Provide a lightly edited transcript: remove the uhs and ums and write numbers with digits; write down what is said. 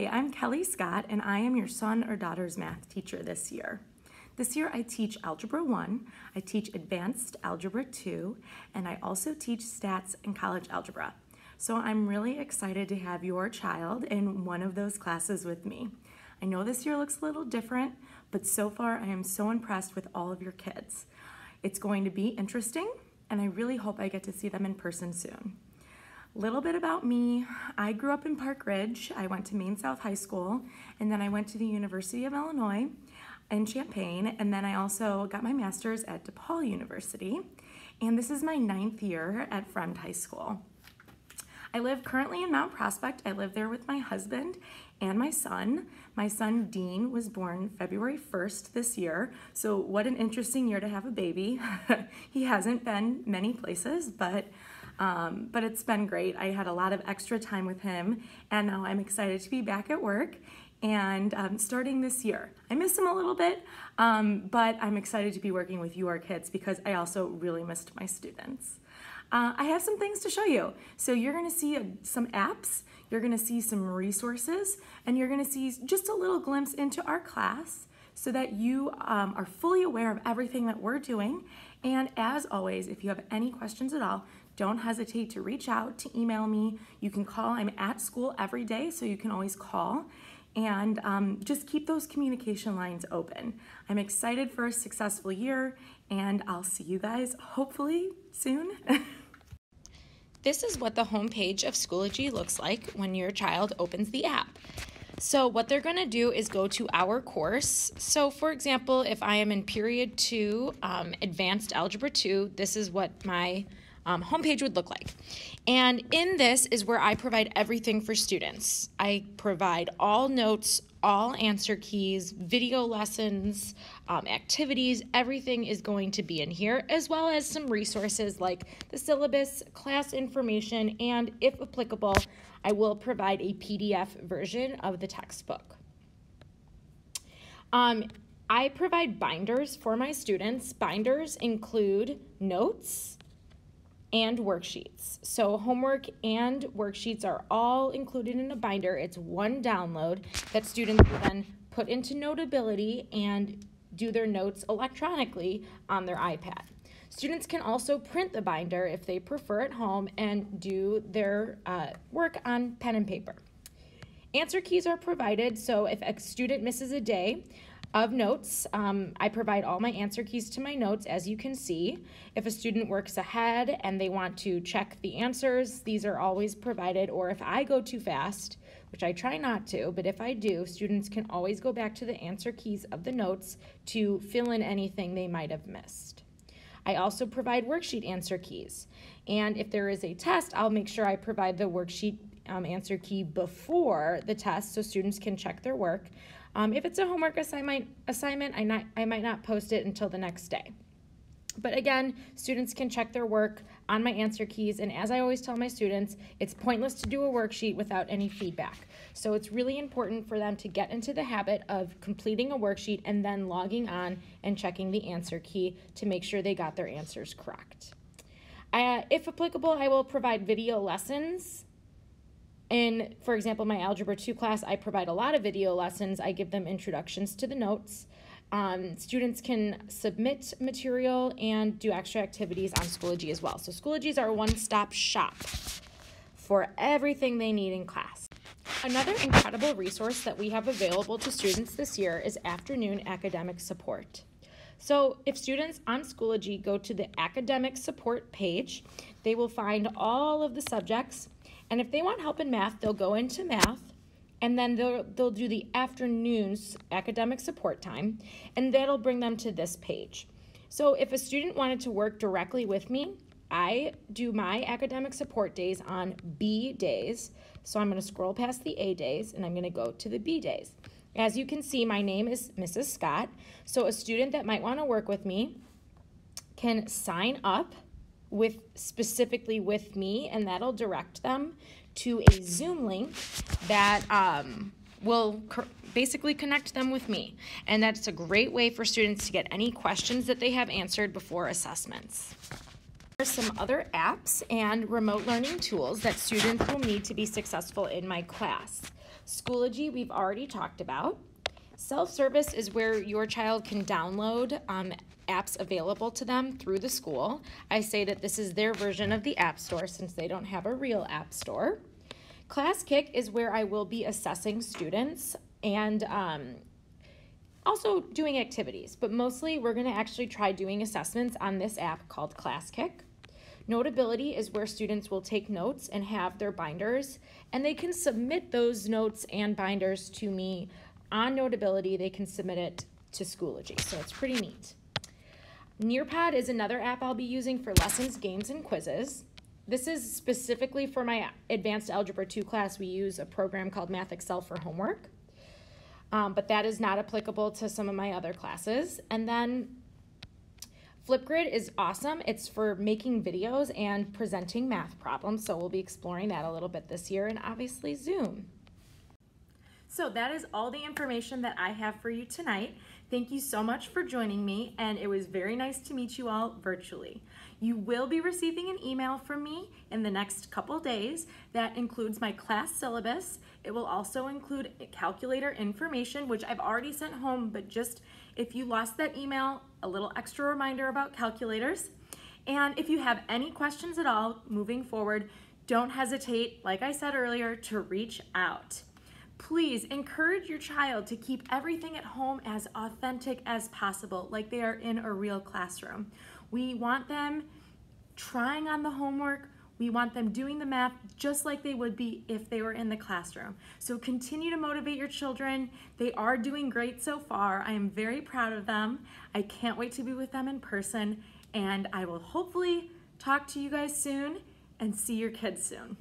Hi, I'm Kelly Scott, and I am your son or daughter's math teacher this year. This year I teach Algebra 1, I teach Advanced Algebra 2, and I also teach Stats and College Algebra. So I'm really excited to have your child in one of those classes with me. I know this year looks a little different, but so far I am so impressed with all of your kids. It's going to be interesting, and I really hope I get to see them in person soon. Little bit about me. I grew up in Park Ridge. I went to Maine South High School, and then I went to the University of Illinois in Champaign, and then I also got my master's at DePaul University, and this is my 9th year at Fremd High School. I live currently in Mount Prospect. I live there with my husband and my son. My son Dean was born February 1st this year, so what an interesting year to have a baby. He hasn't been many places, but it's been great. I had a lot of extra time with him, and now I'm excited to be back at work and starting this year. I miss him a little bit, but I'm excited to be working with your kids because I also really missed my students. I have some things to show you. So you're gonna see some apps, you're gonna see some resources, and you're gonna see just a little glimpse into our class so that you are fully aware of everything that we're doing. And as always, if you have any questions at all, don't hesitate to reach out, to email me. You can call. I'm at school every day, so you can always call. And just keep those communication lines open. I'm excited for a successful year, and I'll see you guys hopefully soon. This is what the homepage of Schoology looks like when your child opens the app. So what they're going to do is go to our course. So for example, if I am in period 2, Advanced Algebra 2, this is what my homepage would look like. And in this is where I provide everything for students. I provide all notes, all answer keys, video lessons, activities, everything is going to be in here, as well as some resources like the syllabus, class information, and if applicable, I will provide a PDF version of the textbook. I provide binders for my students. Binders include notes and worksheets. So homework and worksheets are all included in a binder. It's one download that students will then put into Notability and do their notes electronically on their iPad. Students can also print the binder if they prefer at home and do their work on pen and paper. Answer keys are provided, so if a student misses a day of notes, I provide all my answer keys to my notes, as you can see. If a student works ahead and they want to check the answers, these are always provided, or if I go too fast, which I try not to, but if I do, students can always go back to the answer keys of the notes to fill in anything they might have missed. I also provide worksheet answer keys, and if there is a test, I'll make sure I provide the worksheet answer key before the test so students can check their work. If it's a homework assignment, I might not post it until the next day. But again, students can check their work on my answer keys, and as I always tell my students, it's pointless to do a worksheet without any feedback. So it's really important for them to get into the habit of completing a worksheet and then logging on and checking the answer key to make sure they got their answers correct. If applicable, I will provide video lessons. In, for example, my Algebra 2 class, I provide a lot of video lessons. I give them introductions to the notes. Students can submit material and do extra activities on Schoology as well. So Schoology is our one-stop shop for everything they need in class. Another incredible resource that we have available to students this year is afternoon academic support. So if students on Schoology go to the academic support page, they will find all of the subjects. And if they want help in math, they'll go into math, and then they'll do the afternoon's academic support time, and that'll bring them to this page. So if a student wanted to work directly with me, I do my academic support days on B days. So I'm going to scroll past the A days, and I'm going to go to the B days. As you can see, my name is Mrs. Scott. So a student that might want to work with me can sign up specifically with me, and that'll direct them to a Zoom link that will basically connect them with me. And that's a great way for students to get any questions that they have answered before assessments. There's some other apps and remote learning tools that students will need to be successful in my class. Schoology, we've already talked about. Self-service is where your child can download apps available to them through the school. I say that this is their version of the App Store since they don't have a real app store. Class Kick is where I will be assessing students and also doing activities, but mostly we're going to actually try doing assessments on this app called Class Kick. Notability is where students will take notes and have their binders, and they can submit those notes and binders to me on Notability. They can submit it to Schoology, so it's pretty neat. Nearpod is another app I'll be using for lessons, games, and quizzes. This is specifically for my Advanced Algebra 2 class. We use a program called Math Excel for homework, but that is not applicable to some of my other classes. And then Flipgrid is awesome. It's for making videos and presenting math problems, so we'll be exploring that a little bit this year, and obviously Zoom. So that is all the information that I have for you tonight. Thank you so much for joining me, and it was very nice to meet you all virtually. You will be receiving an email from me in the next couple days that includes my class syllabus. It will also include calculator information, which I've already sent home, but just if you lost that email, a little extra reminder about calculators. And if you have any questions at all moving forward, don't hesitate, like I said earlier, to reach out. Please encourage your child to keep everything at home as authentic as possible, like they are in a real classroom. We want them trying on the homework. We want them doing the math just like they would be if they were in the classroom. So continue to motivate your children. They are doing great so far. I am very proud of them. I can't wait to be with them in person, and I will hopefully talk to you guys soon and see your kids soon.